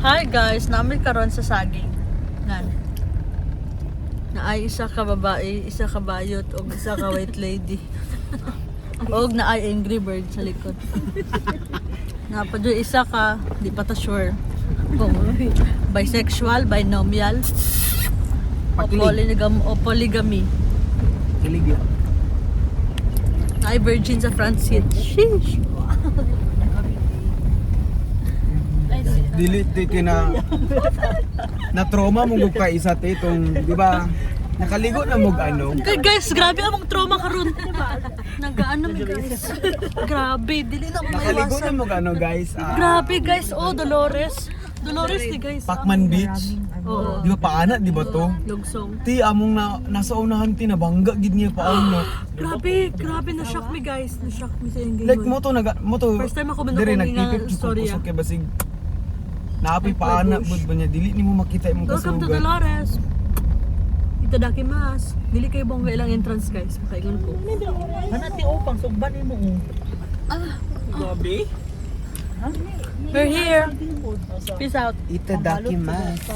Hi guys, namin karon sa saging. Nan. Naay isa ka babae, isa ka bayot, o isa ka white lady. Og naay angry bird sa likod. Napadyo isa ka, di pa ta sure. Kung bisexual, binomial, o polygamy. Kilig yun. Naay virgin sa front seat. Sheesh. Dili ti kina na trauma mo gud ka isa te itong, di ba? Nakaligo na mo ano. Guys, grabe among trauma karon. Nagaano mi guys. Grabe, dili na ko Nakaligo na maiwasan. mo ano guys. Grabe guys, oh Dolores. Dolores ni guys. Pacman Beach. Oo. Di ba paana di ba to? Lugsong. Ti among nasa unahan ti nabangga gid niya paana. Grabe na shock me guys. Na shock me sa engagement. Like mo to. First time ako Dire manukong nga nagtipid story, sa kay basig. Naapi paana bud ba niya dili nimo makita imong Welcome to kasugat. Dolores. Itadakimasu. Dili kay bongga ilang entrance guys. Makaingon ko. Hanati upang sugban mo. Gabi? We're here. Peace out. Itadakimasu.